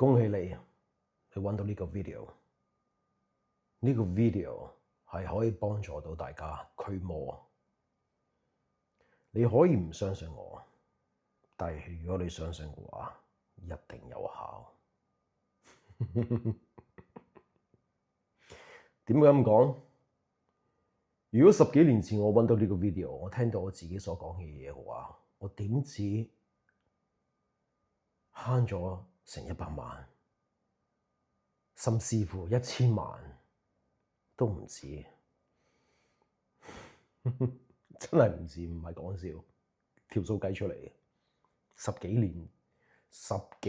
恭喜你揾到呢個 video。呢個 video 係可以幫助到大家驅魔。你可以唔相信我，但係如果你相信嘅話，一定有效。點解咁講？如果10幾年前我揾到呢個 video，我聽到我自己所講嘅嘢嘅話，我點止慳咗成100萬，甚至乎1000萬都唔止。真係唔止，唔係講笑，條數計出嚟嘅。10幾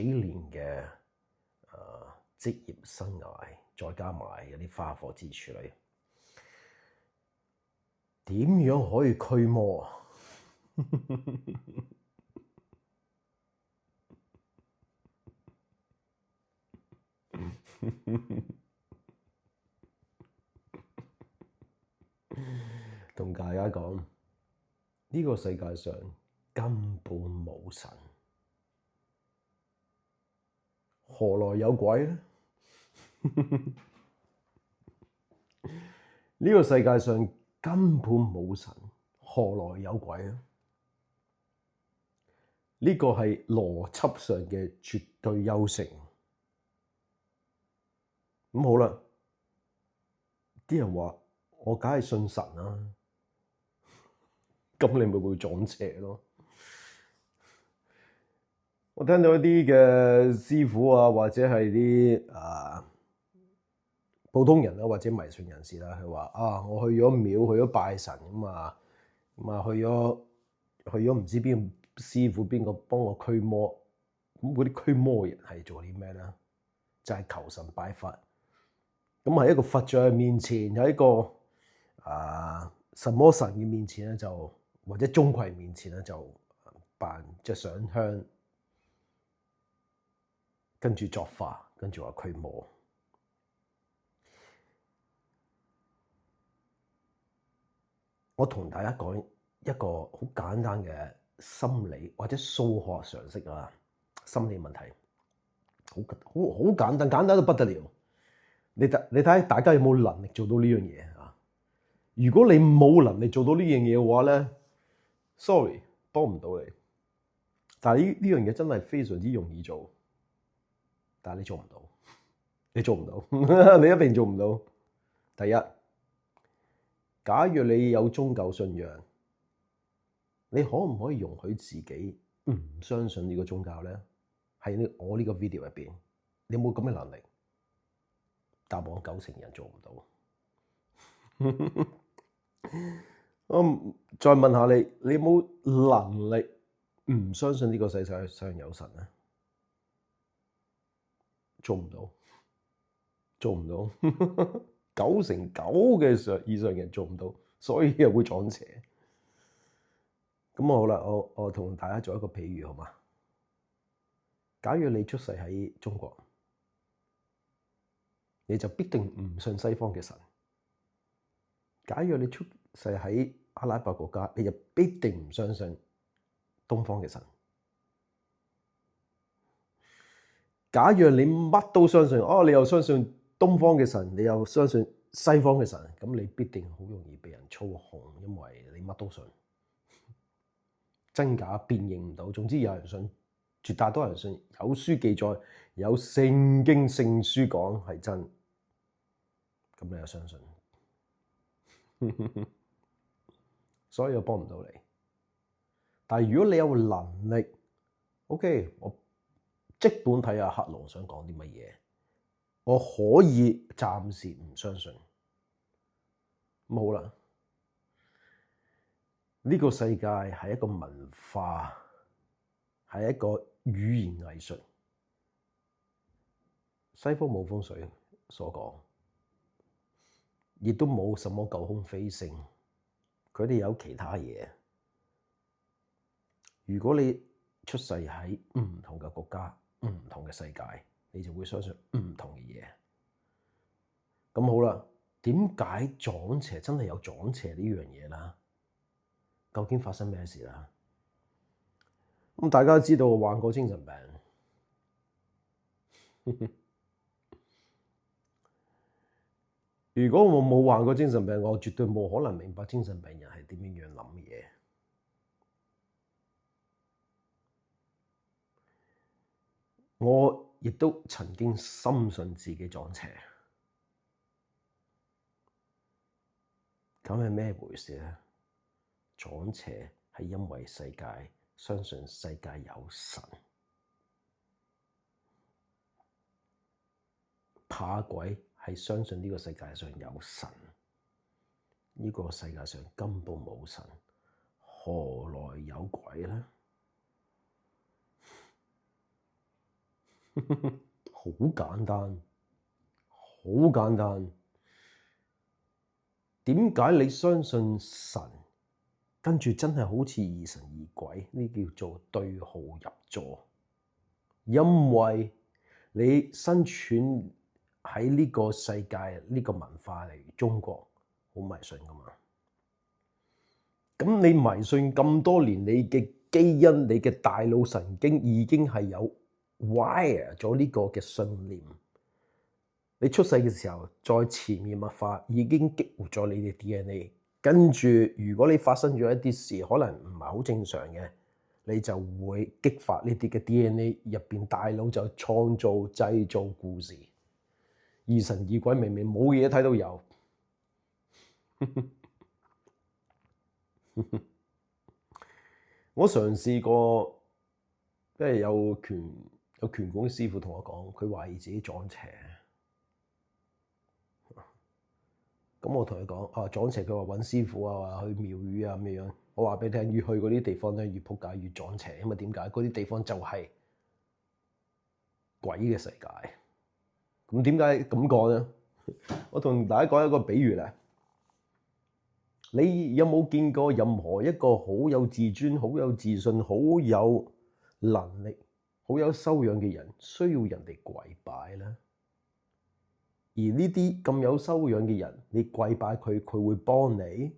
年嘅職業生涯，再加埋有啲花火之處理，點樣可以驅魔啊？同大家講，呢個世界上根本冇神，何來有鬼呢？呢個世界上根本冇神，何來有鬼呢？呢個係邏輯上嘅絕對優勝。咁好啦，啲人話我梗係信神啦，咁你咪會撞邪咯。我聽到一啲嘅師傅啊，或者係啲普通人啦，或者迷信人士啦，佢話我去咗廟，去咗拜神咁啊，去咗唔知邊個師傅邊個幫我驅魔。咁嗰啲驅魔人係做啲咩咧？就係求神拜佛。咁喺一個佛像面前，喺一個什麼神嘅面前咧，就或者鍾馗面前咧，就扮隻上香，跟住作法，跟住話驅魔。我同大家講一個好簡單嘅心理或者數學常識啊，心理問題，好簡單，簡單到不得了。你睇下大家有冇能力做到呢樣嘢啊？如果你冇能力做到呢樣嘢嘅話咧，sorry，幫唔到你。但係呢樣嘢真係非常之容易做，但係你做唔到，你做唔到，你一定做唔到。第一，假如你有宗教信仰，你可唔可以容許自己唔相信呢個宗教咧？喺我呢個 video 入邊，你有冇咁嘅能力？答案90%人做唔到。我再問下你，你有冇能力唔相信呢個世界上有神咧？做唔到，做唔到。99%以上人做唔到，所以又會撞邪。咁好啦，我同大家做一個比喻好嗎？假如你出世喺中國，你就必定唔信西方嘅神。假如你出世喺阿拉伯國家，你就必定唔相信東方嘅神。假如你乜都相信，你又相信東方嘅神，你又相信西方嘅神，咁你必定好容易被人操控，因為你乜都信，真假辨認唔到。總之有人信，絕大多數人信，有書記載，有聖經聖書講係真，咁你就相信。所以我幫唔到你。但係如果你有能力，OK，我即管睇下黑龍想講啲乜嘢，我可以暫時唔相信。咁好啦，呢個世界係一個文化，係一個語言藝術。西方冇風水所講，亦都冇什麼九空飛星，佢哋有其他嘢。如果你出世喺唔同嘅國家、唔同嘅世界，你就會相信唔同嘅嘢。咁好啦，點解撞邪真係有撞邪呢樣嘢啦？究竟發生咩事啦？咁大家知道我患過精神病，如果我冇患過精神病，我絕對冇可能明白精神病人係點樣諗嘢。我亦都曾經深信自己撞邪，咁係咩回事咧？撞邪係因為世界相信世界有神，怕鬼係相信呢個世界上有神，呢個世界上根本冇神，何來有鬼呢？好簡單，好簡單。點解你相信神，跟住真係好似疑神疑鬼？呢叫做對號入座。因為你身處喺呢個世界，呢個文化嚟中國好迷信噶嘛。咁你迷信咁多年，你嘅基因、你嘅大腦神經已經係有 wire 咗呢個嘅信念。你出世嘅時候，再潛移默化已經激活咗你嘅 DNA。跟住，如果你發生咗一啲事，可能唔係好正常嘅，你就會激發呢啲嘅 DNA 入邊，大腦就創造製造故事。疑神疑鬼，明明冇嘢睇到有。我嘗試過，即係有拳館嘅師傅同我講，佢懷疑自己撞邪。咁我同佢講，撞邪，佢話揾師傅啊，話去廟宇啊咁樣。我話俾你聽，越去嗰啲地方咧，越仆街，越撞邪。因為點解？嗰啲地方就係鬼嘅世界。咁點解咁講咧？我同大家講一個比喻咧。你有冇見過任何一個好有自尊、好有自信、好有能力、好有修養嘅人需要人哋跪拜咧？而呢啲咁有修養嘅人，你跪拜佢，佢會幫你？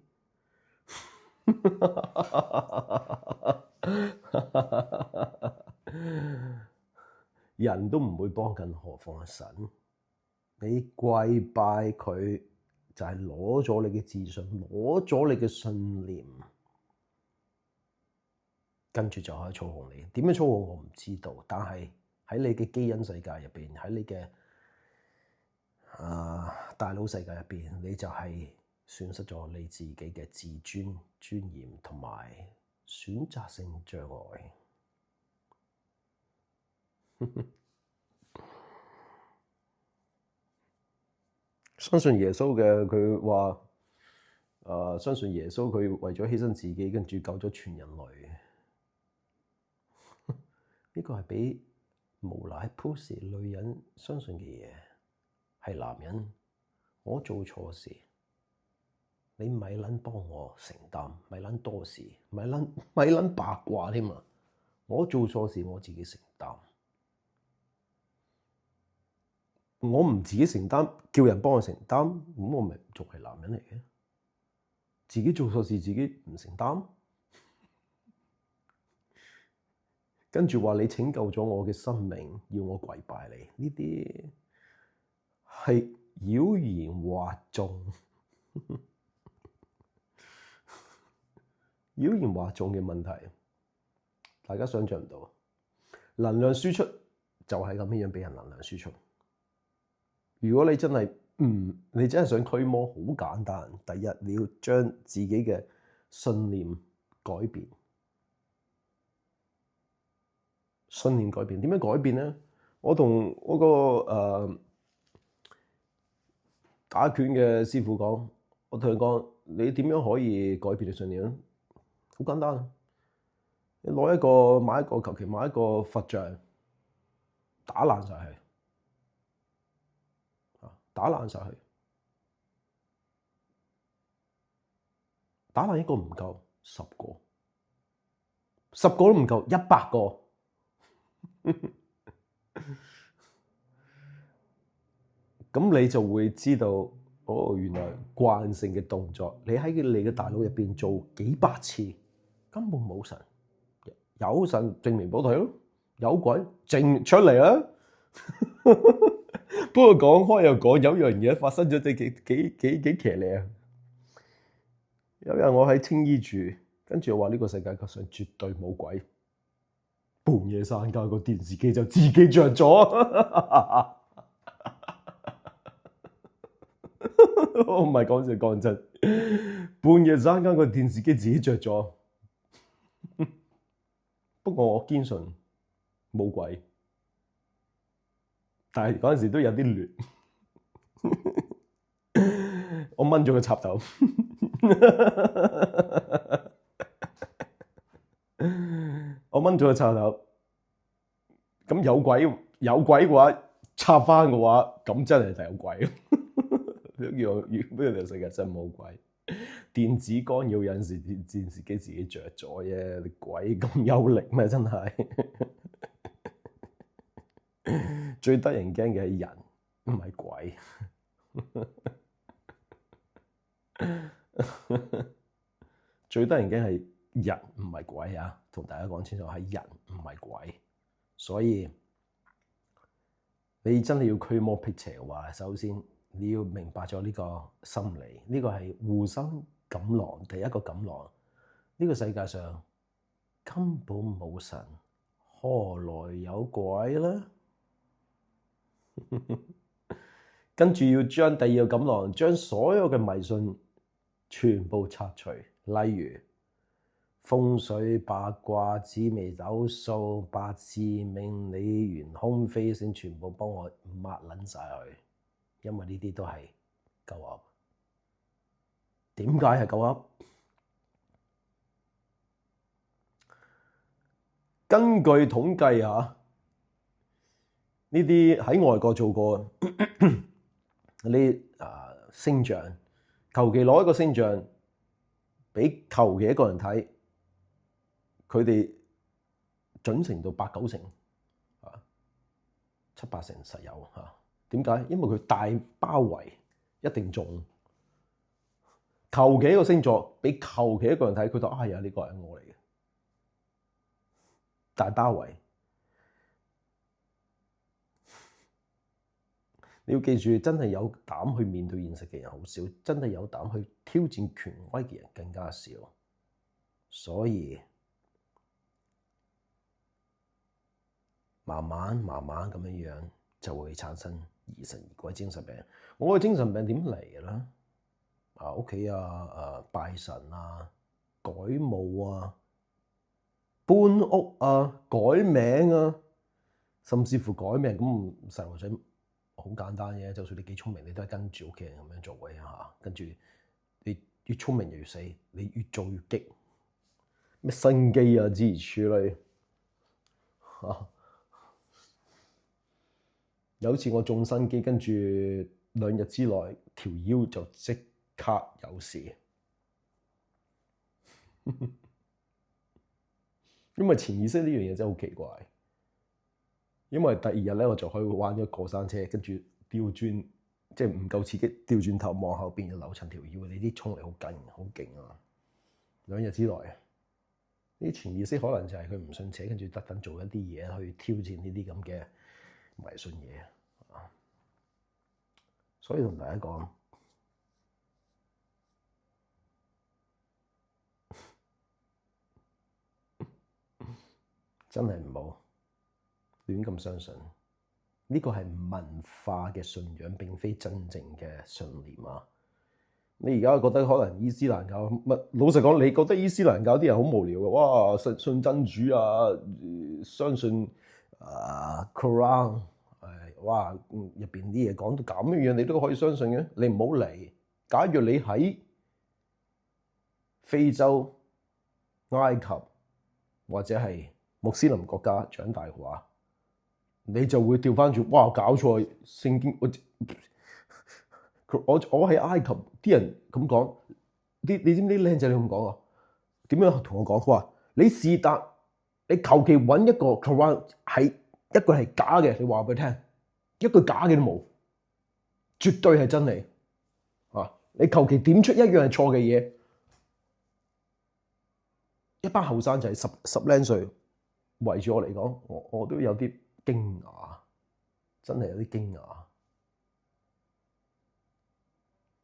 人都唔會幫，更何況係神？你跪拜佢，就係攞咗你嘅自信，攞咗你嘅信念，跟住就可以操控你。點樣操控我唔知道，但係喺你嘅基因世界入邊，喺你嘅大腦世界入邊，你就係損失咗你自己嘅自尊、尊嚴同埋選擇性障礙。相信耶穌嘅，佢話相信耶穌，佢為咗犧牲自己，跟住救咗全人類。呢個係俾無賴 pussy 女人相信嘅嘢。係男人，我做錯事，你咪撚幫我承擔，咪撚多事，咪撚八卦添啊！我做錯事，我自己承擔。我唔自己承擔，叫人幫我承擔，咁我咪仲係男人嚟嘅？自己做錯事，自己唔承擔，跟住話你拯救咗我嘅生命，要我跪拜你，呢啲係妖言惑眾。妖言惑眾嘅問題，大家想象唔到。能量輸出就係咁樣俾人能量輸出。如果你真係你真係想驅魔，好簡單。第一，你要將自己嘅信念改變。信念改變，點樣改變咧？我同嗰個打拳嘅師傅講，我同佢講，你點樣可以改變你信念咧？好簡單，你買一個求其買一個佛像，打爛晒佢。打爛晒佢，打爛一個唔夠，10個，10個都唔夠，100個。咁你就會知道，原來慣性嘅動作，你喺你嘅大腦入邊做幾百次，根本冇神。有神證明俾我睇咯，有鬼證出嚟啦。不過講開又講，有樣嘢發生咗，幾騎呢啊！有日我喺青衣住，跟住我話呢個世界上絕對冇鬼。半夜三更個電視機就自己着咗，我唔係講笑，講真。半夜三更個電視機自己着咗，不過我堅信冇鬼，但係嗰陣時都有啲亂。我掹咗個插頭，我掹咗個插頭。咁有鬼嘅話，插翻嘅話，咁真係就有鬼。呢個世界真冇鬼。電子干擾有陣時電視機自己着咗啫，你鬼咁有力咩？真係。最得人驚嘅係人，唔係鬼。最得人驚係人，唔係鬼啊！同大家講清楚，係人，唔係鬼。所以你真係要驅魔辟邪嘅話，首先你要明白咗呢個心理，呢個係護身錦囊，第一個錦囊。呢個世界上根本冇神，何來有鬼呢？跟住要將第二個錦囊，將所有嘅迷信全部拆除，例如風水、八卦、紫微斗數、八字命理、玄空飛星，全部幫我抹撚晒佢，因為呢啲都係鳩噏。點解係鳩噏？根據統計啊，呢啲喺外國做過呢星象，求其攞一個星象俾求其一個人睇，佢哋準成到8-9成，7-8成實有嚇。點解？因為佢大包圍，一定中。求其一個星座俾求其一個人睇，佢就係啊，呢個係我嚟嘅。大包圍。你要記住，真係有膽去面對現實嘅人好少，真係有膽去挑戰權威嘅人更加少。所以慢慢咁樣就會產生疑神疑鬼精神病。我嘅精神病點嚟嘅咧？屋企拜神啊、改墓啊、搬屋啊、改名啊，甚至乎改名咁，細路仔好簡單嘅，就算你幾聰明，你都係跟住屋企人咁樣做嘅嚇。跟住你越聰明就越死，你越做越激，咩生機啊諸如此類嚇。有一次我中生機，跟住2日之內條腰就即刻有事，因為潛意識呢樣嘢真係好奇怪。因為第二日咧，我就可以玩咗過山車，跟住掉轉，即係唔夠刺激，掉轉頭望後邊就扭親條腰。你啲衝力好勁啊！2日之內，呢啲潛意識可能就係佢唔信邪，跟住特登做一啲嘢去挑戰呢啲咁嘅迷信嘢啊！所以同大家講，真係唔好亂咁相信，呢個係文化嘅信仰，並非真正嘅信念啊！你而家覺得可能伊斯蘭教乜？老實講，你覺得伊斯蘭教啲人好無聊嘅？哇，信真主啊，相信Quran，哇，入邊啲嘢講到咁樣，你都可以相信嘅？你唔好嚟。假如你喺非洲、埃及或者係穆斯林國家長大嘅話，你就會調翻轉，哇！搞錯，聖經我喺埃及啲人咁講，你知唔知靚仔你咁講啊？點樣同我講？佢話你是但，你求其揾一個 Quran 係一個係假嘅，你話俾佢聽，一個假嘅都冇，絕對係真理啊！你求其點出一樣係錯嘅嘢，一班後生仔十零歲圍住我嚟講，我都有啲驚訝。真係有啲驚訝。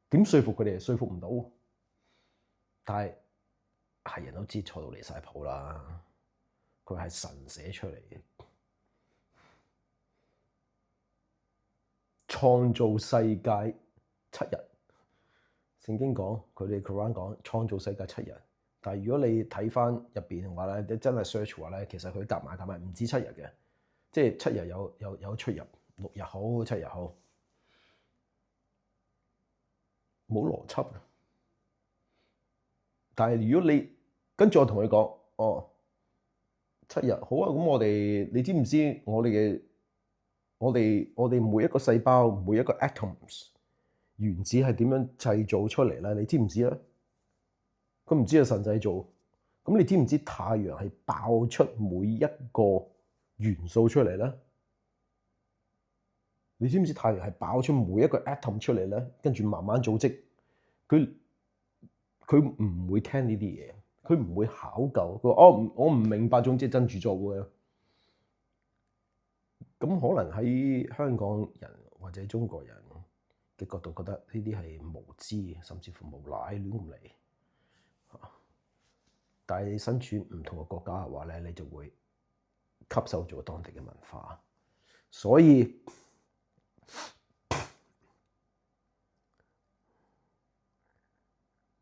點說服佢哋？說服唔到。但係人都知錯到離晒譜啦。佢係神寫出嚟嘅，創造世界7日。聖經講，佢哋 Quran 講創造世界7日。但係如果你睇翻入邊嘅話咧，你真係 search 話咧，其實佢夾埋唔止7日嘅，即係7日有出入，6日好7日好，冇邏輯嘅。但係如果你跟住我同佢講，哦，7日好啊，咁我哋你知唔知我哋每一個細胞每一個 atoms 原子係點樣製造出嚟咧？你知唔知咧？佢唔知係神製造。咁你知唔知太陽係爆出每一個元素出嚟咧？你知唔知太陽係爆出每一個 atom 出嚟咧？跟住慢慢組織。佢唔會聽呢啲嘢，佢唔會考究。佢話我唔明白，總之真主做嘅。咁可能喺香港人或者中國人嘅角度覺得呢啲係無知，甚至乎無賴亂咁嚟。但係你身處唔同嘅國家嘅話咧，你就會吸收咗當地嘅文化。所以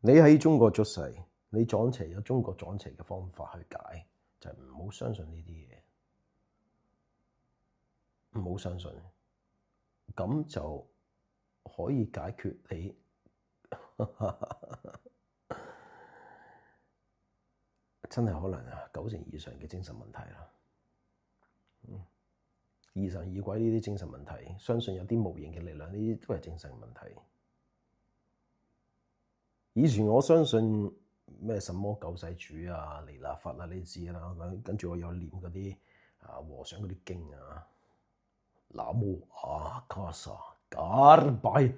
你喺中國出世，你撞邪有中國撞邪嘅方法去解，就係唔好相信呢啲嘢，唔好相信，咁就可以解決你真係可能90%以上嘅精神問題啦。疑神疑鬼呢啲精神問題，相信有啲無形嘅力量，呢啲都係精神問題。以前我相信咩什麼救世主啊、彌勒佛啊，你知啦。跟住我有念嗰啲和尚嗰啲經啊，南無阿卡薩加爾拜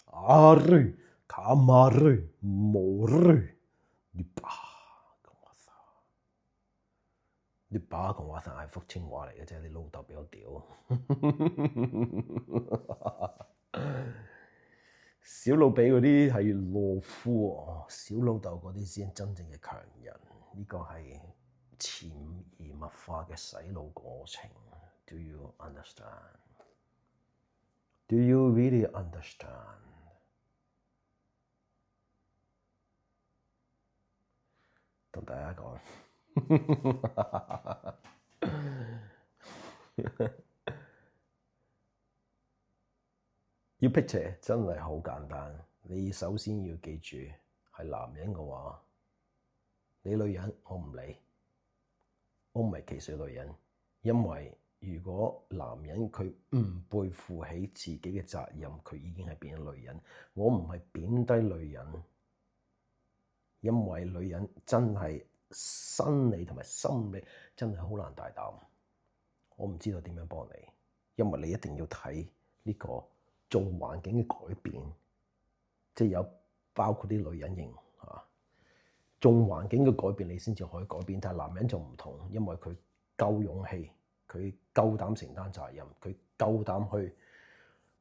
阿瑞卡馬瑞摩瑞尼巴講話曬，尼巴講話曬係福清話嚟嘅啫，你老豆比較屌。小老比嗰啲係懦夫，小老豆嗰啲先真正嘅強人。呢個係潛移默化嘅洗腦過程。Do you understand? Do you really understand? 同大家講。要辟邪真係好簡單，你首先要記住，係男人嘅話，你女人我唔理，我唔係歧視女人，因為如果男人佢唔背負起自己嘅責任，佢已經係變咗女人。我唔係貶低女人，因為女人真係生理同埋心理真係好難大膽。我唔知道點樣幫你，因為你一定要睇呢個縱環境嘅改變，即係有包括啲女人型縱環境嘅改變，你先至可以改變。但係男人就唔同，因為佢夠勇氣，佢夠膽承擔責任，佢夠膽去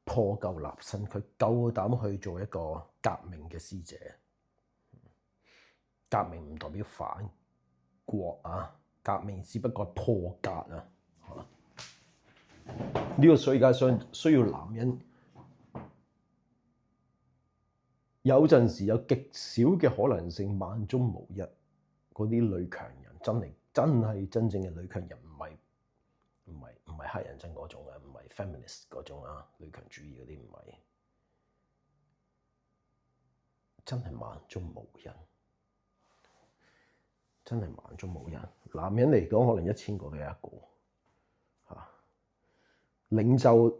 破舊立新，佢夠膽去做一個革命嘅使者。革命唔代表反國啊，革命只不過係破格啊。呢個世界上需要男人。有陣時有極少嘅可能性，萬中無一。嗰啲女強人真係真正嘅女強人，唔係黑人憎嗰種啊，唔係 feminist 嗰種啊，女強主義嗰啲唔係，真係萬中無一，真係萬中無一。男人嚟講，可能1000個都有一個嚇，領袖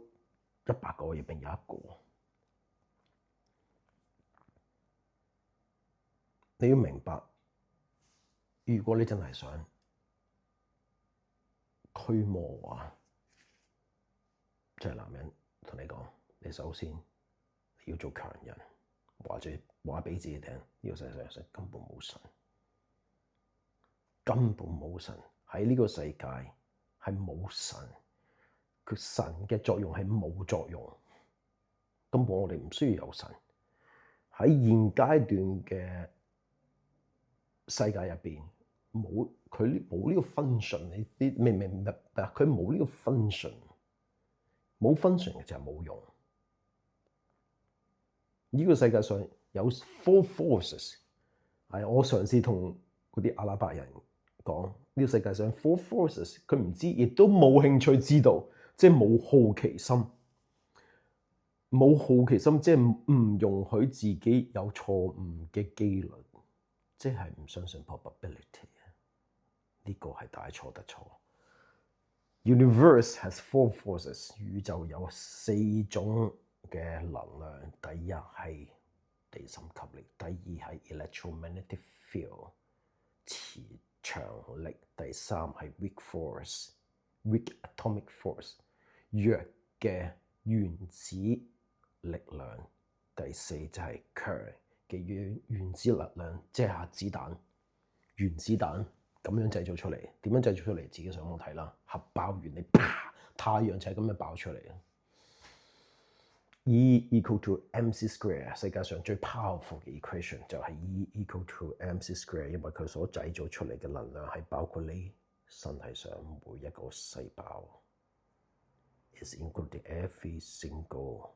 100個入邊有一個。你要明白，如果你真係想驅魔嘅話，即係男人同你講，你首先你要做強人，或者話俾自己聽，呢個世界上根本冇神，根本冇神，喺呢個世界係冇神，佢神嘅作用係冇作用，根本我哋唔需要有神。喺現階段嘅世界入邊，佢冇呢個 function，你明白？佢冇呢個 function，冇 function 嘅就係冇用。呢個世界上有 four forces， 係我嘗試同嗰啲阿拉伯人講，呢個世界上 four forces， 佢唔知，亦都冇興趣知道，即係冇好奇心。冇好奇心，即係唔容許自己有錯誤嘅機率，即係唔相信 probability。呢個係大錯特錯。Universe has four forces， 宇宙有4種嘅能量。第一係地心吸力，第二係 electromagnetic field 磁場力，第三係 weak force，weak atomic force 弱嘅原子力量，第四就係強嘅原子力量，即係核子彈、原子彈咁樣製造出嚟。點樣製造出嚟？自己上網睇啦。核爆原理，啪，太陽就係咁樣爆出嚟。E equal to mc square， 世界上最 powerful 嘅 equation 就係 E equal to mc square， 因為佢所製造出嚟嘅能量係包括你身體上每一個細胞。Is including every single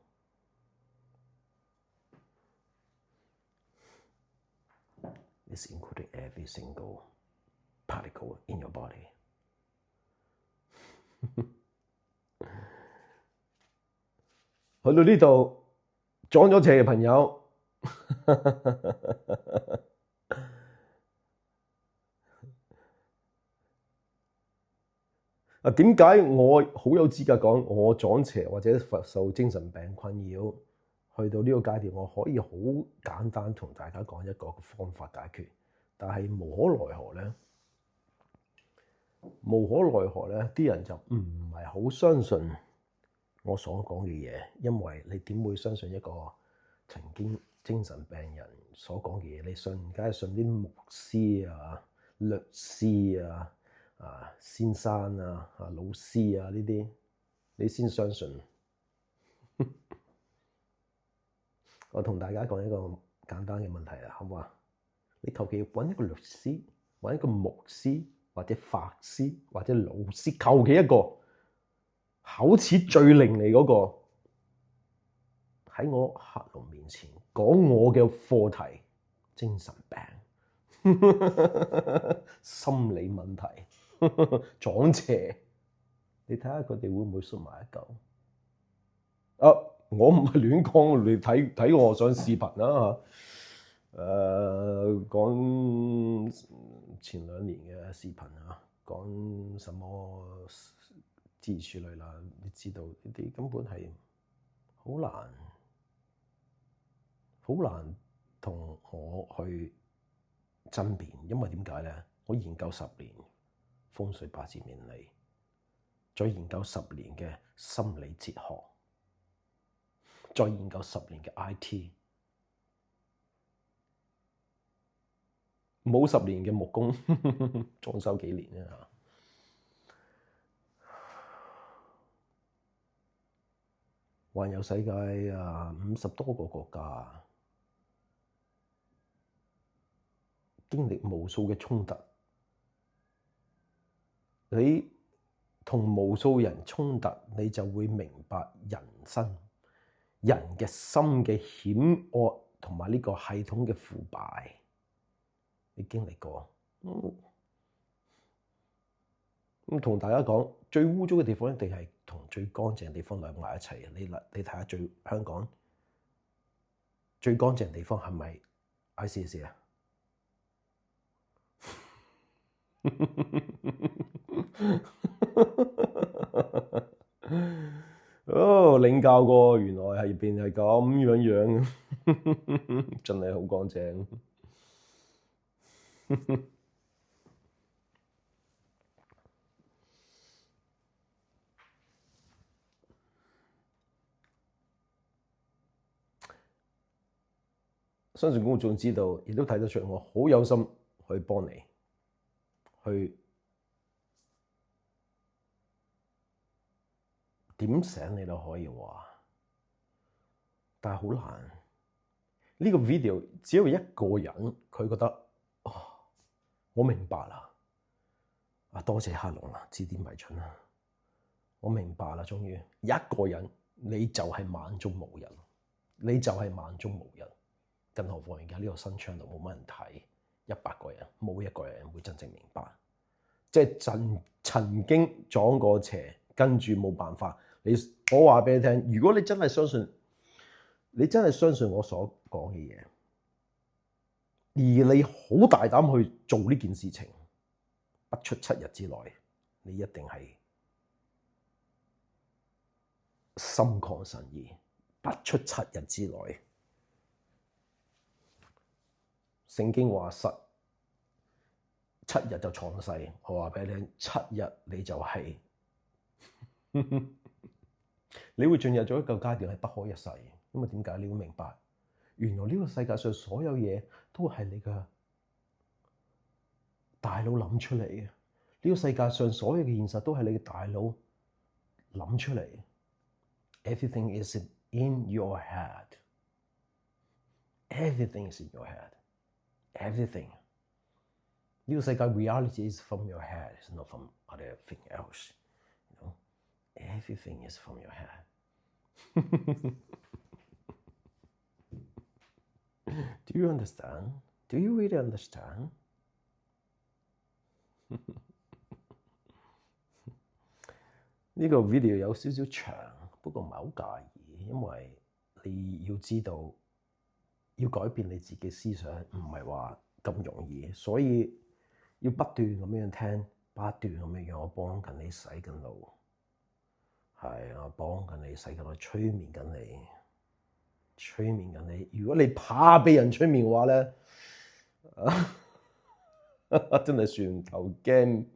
Is including every single particle in your body 。去到呢度撞咗邪嘅朋友，啊，點解我好有資格講我撞邪或者受精神病困擾？去到呢個階段，我可以好簡單同大家講一個方法解決，但係無可奈何咧，啲人就唔係好相信我所講嘅嘢，因為你點會相信一個曾經精神病人所講嘅嘢？你信梗係信啲牧師啊、律師啊、先生啊、老師啊呢啲，你先相信。我同大家講一個簡單嘅問題啦，好唔好啊？你求其揾一個律師、揾一個牧師或者法師或者老師，求其一個口齒最伶俐嗰個，喺我客人面前講我嘅課題：精神病、心理問題、撞邪，你睇下佢哋會唔會縮埋一嚿？我唔係亂講，你睇我上視頻啦嚇。講前2年嘅視頻啊，講什麼諸如此類啦，你知道呢啲根本係好難同我去爭辯，因為點解咧？我研究10年風水八字命理，再研究10年嘅心理哲學，再研究10年嘅 IT， 冇10年嘅木工裝修幾年啊！環遊世界50多個國家，經歷無數嘅衝突，你同無數人衝突，你就會明白人生。人嘅心嘅險惡同埋呢個系統嘅腐敗，你經歷過。咁同大家講，最污糟嘅地方一定係同最乾淨嘅地方兩埋一齊。你睇下香港最乾淨嘅地方係咪 ICAC 啊？領教過，原來係入邊係咁樣，真係好乾淨。相信公眾知道，亦都睇得出我好有心去幫你，去點醒你都可以話，但係好難。呢個 video 只有一個人，佢覺得哦，我明白啦。多謝黑龍啦，指點迷津啦，我明白啦。終於一個人，你就係萬中無人，你就係萬中無人。更何況而家呢個新 channel 冇乜人睇，100個人冇一個人會真正明白。即係曾經撞過邪，跟住冇辦法。我話俾你聽，如果你真係相信，你真係相信我所講嘅嘢，而你好大膽去做呢件事情，不出7日之內，你一定係心曠神怡。不出7日之內，聖經話7日就創世，我話俾你聽，7日你就係、你會進入咗一個階段係不可一世。因為點解？你會明白，原來呢個世界上所有嘢都係你嘅大腦諗出嚟嘅。呢個世界上所有嘅現實都係你嘅大腦諗出嚟。Everything is in your head. Everything is in your head. Everything. 呢個世界 reality is from your head. It's not from anything else. You know? Everything is from your head. Do you understand? Do you really understand? 呢個 video 有少少長，不過唔係好介意，因為你要知道，要改變你自己思想唔係話咁容易，所以要不斷咁樣聽，不斷咁樣我幫緊你洗緊腦，係我幫緊你洗緊腦，催眠緊你。催眠緊你，如果你怕被人催眠嘅話咧，真係船頭驚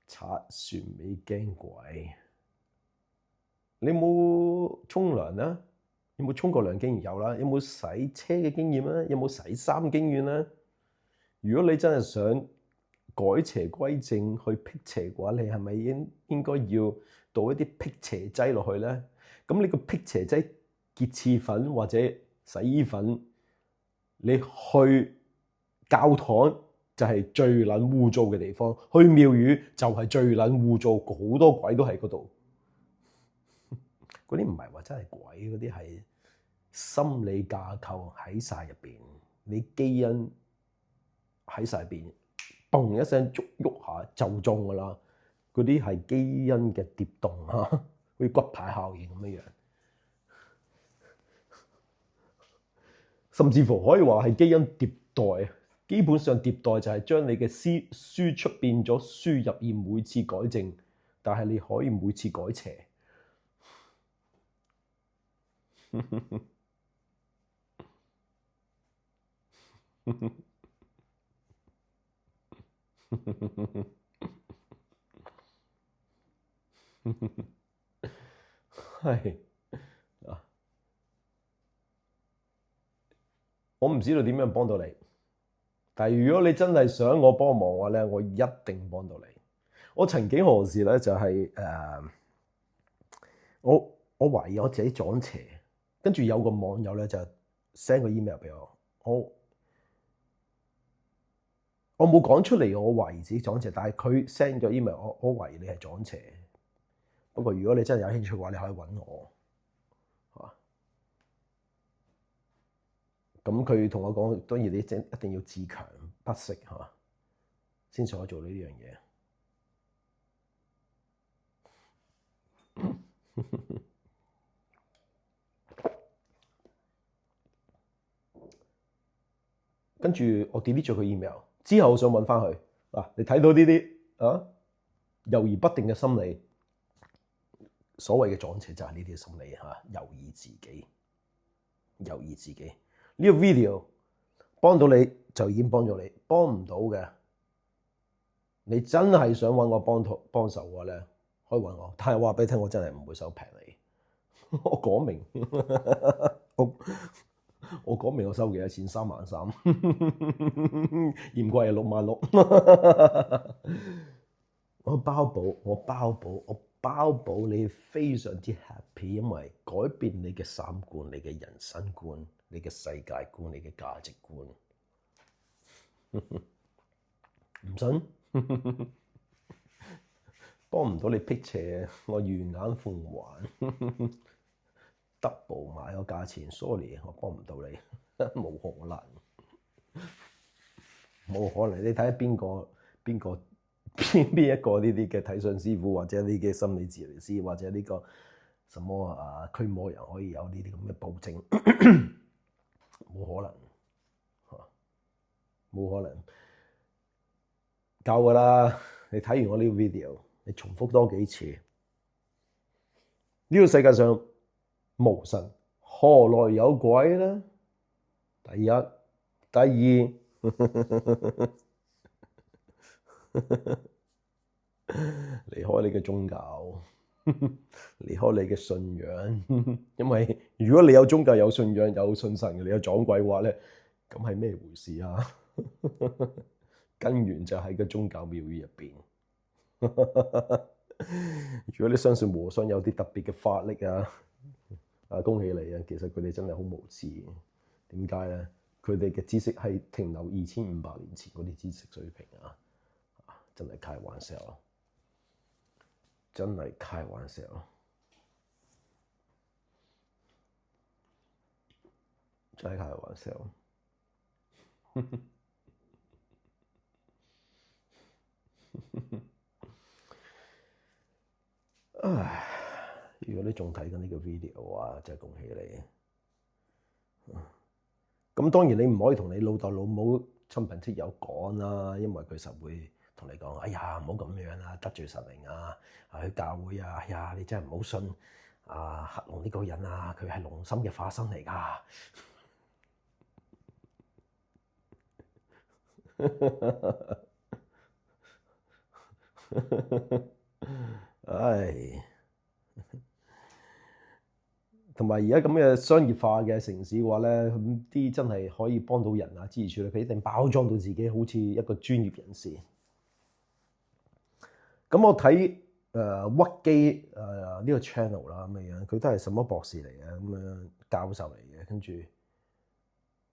拆船尾驚鬼。你有冇沖涼咧？有冇沖過涼經驗？有啦。有冇洗車嘅經驗咧？有冇洗衫經驗咧？如果你真係想改邪歸正去辟邪嘅話，你係咪應該要倒一啲辟邪劑落去咧？咁你個辟邪劑潔廁粉或者洗衣粉，你去教堂就係最撚污糟嘅地方，去廟宇就係最撚污糟，好多鬼都喺嗰度。嗰啲唔係話真係鬼，嗰啲係心理架構喺晒入邊，你基因喺晒入邊，嘣一聲喐下就中噶啦。嗰啲係基因嘅疊動嚇，好似骨牌效應咁樣樣。甚至乎可以話係基因迭代，基本上迭代就係將你嘅輸出變咗輸入，而每次改正，但係你可以每次改邪。係啊。我唔知道點樣幫到你，但係如果你真係想我幫忙嘅話咧，我一定幫到你。我曾幾何時咧就係我懷疑我自己撞邪，跟住有個網友咧就 send 個 email 俾我，我冇講出嚟，我懷疑自己撞邪，但係佢 send 咗 email，我懷疑你係撞邪。不過如果你真係有興趣嘅話，你可以揾我。咁佢同我講，當然你一定要自強不息嚇，先至可以做呢樣嘢。跟住我 delete 咗佢 email，之後我想揾翻佢嗱，你睇到呢啲啊猶豫不定嘅心理，所謂嘅撞邪就係呢啲心理嚇，猶豫自己，猶豫自己。呢個 video 幫到你就已經幫咗你，幫唔到嘅，你真係想揾我幫手嘅話咧，可以揾我。但係話俾你聽，我真係唔會收平你。我講明，我講明我收幾多錢？33,000，嫌貴係66000。我包保，包保你非常之 happy，因為改變你嘅三觀、你嘅人生觀、你嘅世界觀、你嘅價值觀。唔信？幫唔到你辟邪，我現眼奉還。double 買個價錢 ，sorry，我幫唔到你，冇可能，冇可能。你睇下邊一個呢啲嘅睇相師傅，或者呢嘅心理治療師，或者呢個什麼驅魔人可以有呢啲咁嘅保證？冇可能，冇可能。夠㗎啦！你睇完我呢個 video，你重複多幾次。呢個世界上無神，何來有鬼呢？第一，第二，離開你嘅宗教，離開你嘅信仰。因為如果你有宗教、有信仰、有信神，你有撞鬼話咧，咁係咩回事啊？根源就喺個宗教廟宇入邊。如果你相信和尚有啲特別嘅法力恭喜你啊！其實佢哋真係好無知。點解咧？佢哋嘅知識係停留2500年前嗰啲知識水平啊！真係開玩笑，真係開玩笑。真係開玩笑。唉，如果你仲睇緊呢個 video 嘅話，真係恭喜你。咁當然你唔可以同你老豆老母親朋戚友講啦，因為佢實會同你講：哎呀，唔好咁樣啊，得罪神靈啊！去教會啊，哎呀，你真係唔好信黑龍呢個人啊，佢係龍心嘅化身嚟㗎。唉，同埋而家咁嘅商業化嘅城市嘅話咧，咁啲真係可以幫到人啊，支持佢一定包裝到自己好似一個專業人士。咁我睇屈基呢個 channel 啦，咁樣佢都係什麼博士嚟嘅，咁樣教授嚟嘅。跟住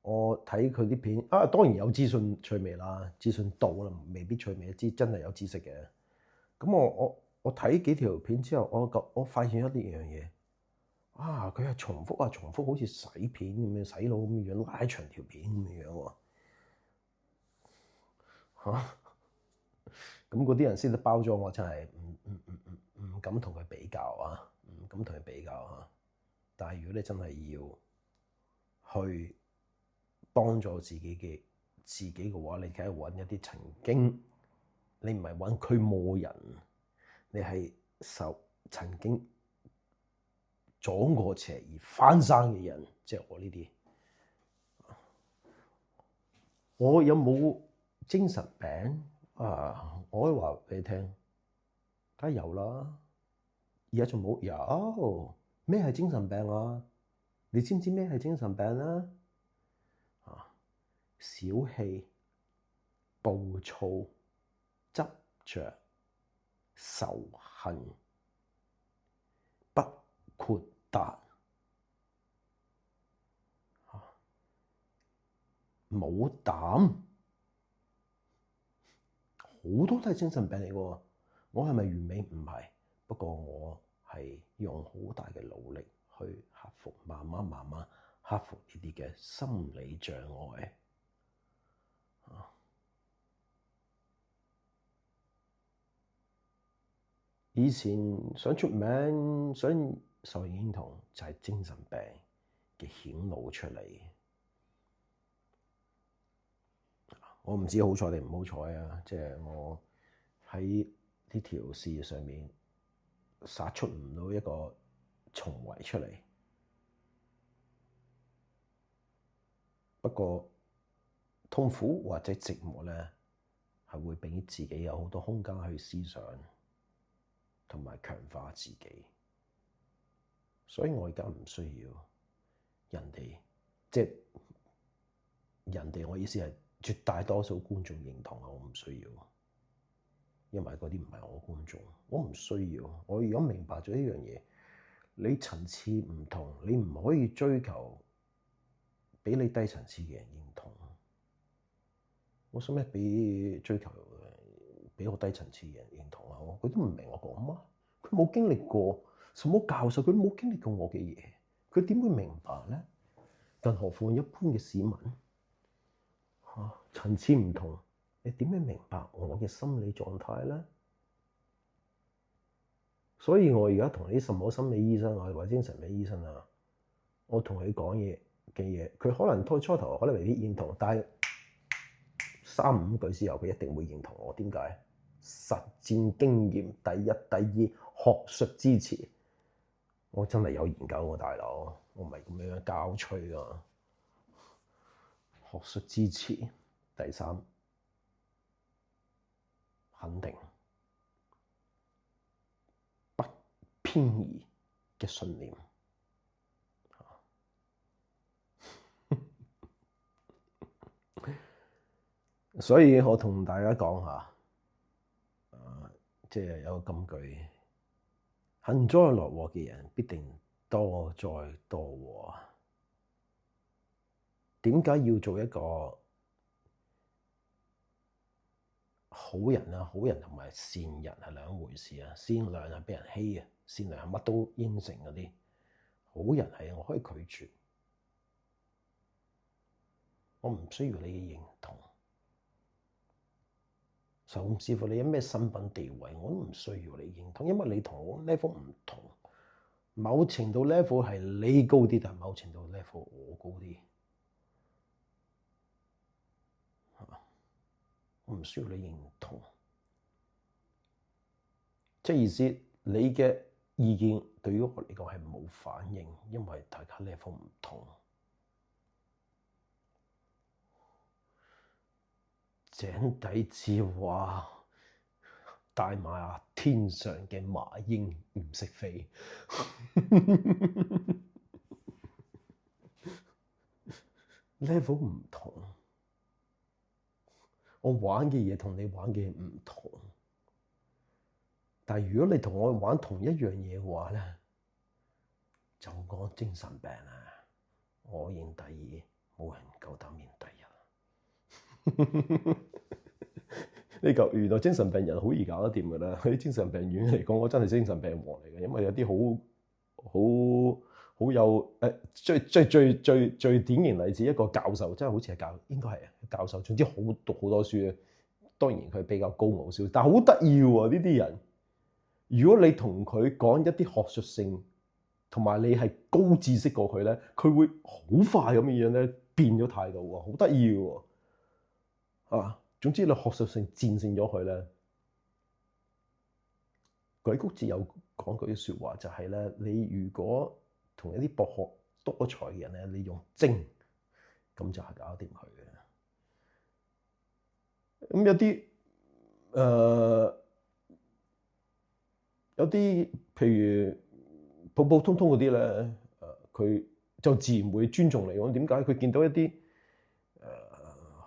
我睇佢啲片當然有資訊趣味啦，資訊到啦，未必趣味，真係有知識嘅。咁我睇幾條片之後，我發現一啲嘢。佢係重複好似洗片咁樣，洗腦咁樣拉長條片咁樣喎。咁嗰啲人先得包裝，我真係唔敢同佢比較啊，唔敢同佢比較啊。但係如果你真係要去幫助自己嘅話，你梗係揾一啲曾經，你唔係揾驅魔人，你係曾經撞過邪而翻生嘅人，即係我呢啲。我有冇精神病我可以話俾你聽，梗係有啦。而家仲冇？有咩係精神病啊？你知唔知咩係精神病啊？小氣、暴躁、執着、仇恨、不豁達、冇膽，好多都係精神病嚟嘅。我係咪完美？唔係，不過我係用好大嘅努力去克服，慢慢克服呢啲嘅心理障礙。以前想出名、想受人認同，就係精神病嘅顯露出嚟。我唔知好彩定唔好彩啊！即係我喺呢條事業上面殺出唔到一個重圍出嚟。不過痛苦或者寂寞咧，係會俾自己有好多空間去思想，同埋強化自己。所以我而家唔需要人哋，即係人哋，我意思係絕大多數觀眾認同我唔需要。因為嗰啲唔係我觀眾，我唔需要。我而家明白咗一樣嘢，你層次唔同，你唔可以追求比你低層次嘅人認同。我使咩俾追求比我低層次嘅人認同啊？佢都唔明我講乜，佢冇經歷過什麼教授，佢都冇經歷過我嘅嘢，佢點會明白咧？更何況一般嘅市民嚇，層次唔同，你點樣明白我嘅心理狀態咧？所以我而家同啲什麼心理醫生啊，或者精神病醫生啊，我同佢講嘢嘅嘢，佢可能初頭可能未必認同，但係3-5句之後，佢一定會認同我。點解？實戰經驗第一，第二學術支持。我真係有研究喎，大佬，我唔係咁樣教吹啊。學術支持，第3肯定，不偏移嘅信念。所以我同大家講下，即係有個金句：幸災樂禍嘅人必定多災多禍。點解要做一個好人啊？好人同埋善人係兩回事啊！善良係俾人欺啊，善良係乜都應承嗰啲，好人係我可以拒絕，我唔需要你嘅認同。甚至乎你有咩身份地位，我都唔需要你認同，因為你同我 level 唔同。某程度 level 係你高啲，但係某程度 level 我高啲，我唔需要你認同。即係意思，你嘅意見對於我嚟講係冇反應，因為大家 level 唔同。井底之蛙，大馬天上嘅麻鷹唔識飛。level 唔同，我玩嘅嘢同你玩嘅嘢唔同。但係如果你同我玩同一樣嘢嘅話咧，就講精神病啦，我認第二，冇人夠膽認第一。呢個原來精神病人好易搞得掂㗎啦。喺精神病院嚟講，我真係精神病王嚟嘅，因為有啲好有最典型例子，一個教授，真係好似係應該係教授，總之好讀好多書嘅。當然佢比較高傲少少，但係好得意喎呢啲人。如果你同佢講一啲學術性，同埋你係高知識過佢咧，佢會好快咁樣咧變咗態度喎，好得意喎。啊，總之你學術性戰勝咗佢咧。鬼谷子有講句説話，就係咧，你如果同一啲博學多才嘅人咧，你用精，咁就係搞掂佢嘅。咁有啲譬如普普通通嗰啲咧，佢就自然會尊重你。咁點解？佢見到一啲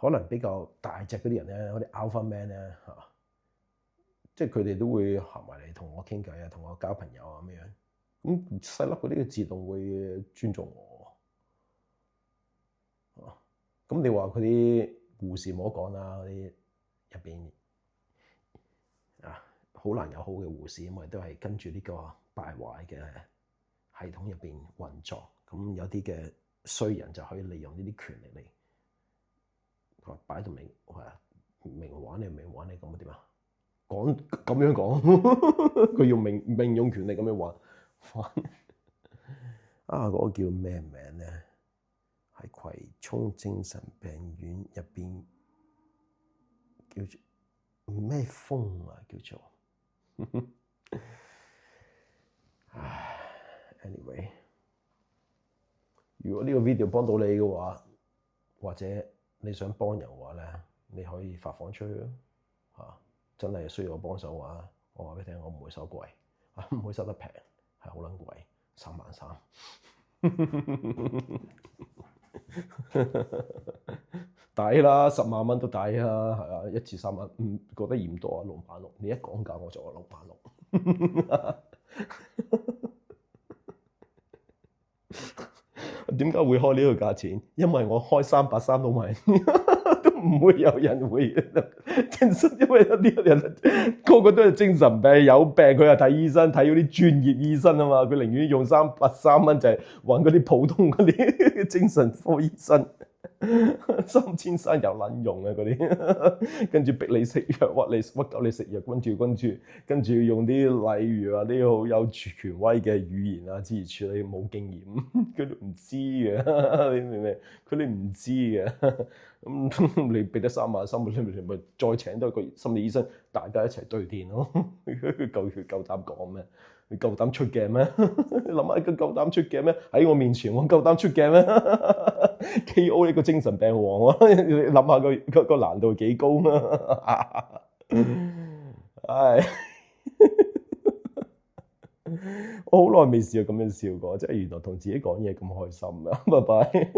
可能比較大隻嗰啲人咧，嗰啲 alpha man 咧嚇，即係佢哋都會行埋嚟同我傾偈啊，同我交朋友啊咁樣。咁細粒嗰啲嘅自動會尊重我。咁你話佢啲護士唔好講啦，嗰啲入邊啊，好難有好嘅護士，因為都係跟住呢個敗壞嘅系統入邊運作。咁有啲嘅衰人就可以利用呢啲權力嚟。擺到明，明玩你明玩你咁啊點啊？講咁樣講，佢用命用權力咁樣玩啊！嗰個叫咩名咧？係葵涌精神病院入邊叫做咩風啊？叫做anyway， 如果呢個 video 幫到你嘅話，或者你想幫人嘅話咧，你可以發放出去咯嚇。真係需要我幫手嘅話，我話俾你聽，我唔會收貴，唔會收得平，係好撚貴，33,000。抵啦，10萬蚊都抵啊，係啊，1次3萬，覺得嫌多啊，66000，你一講價我就話66000。點解會開呢個價錢？因為我開330都賣，都唔會有人會精神，因為有啲人個個都係精神病，有病佢又睇醫生，睇嗰啲專業醫生啊嘛，佢寧願用330就係揾嗰啲普通嗰啲精神科醫生。3300有撚用啊嗰啲，跟住逼你食藥，屈夠你食藥，跟住用啲例如話啲好有權威嘅語言啊，諸如此類，冇經驗，佢都唔知嘅，你明唔明？佢哋唔知嘅，咁你俾得33000，你咪再請多一個心理醫生，大家一齊對電咯。佢夠膽講咩？你夠膽出鏡咩？你諗下佢夠膽出鏡咩？喺我面前我夠膽出鏡咩？KO 呢個精神病王喎，你諗下個難度幾高啊！唉，我好耐未試過咁樣笑過，即係原來同自己講嘢咁開心啊！拜拜。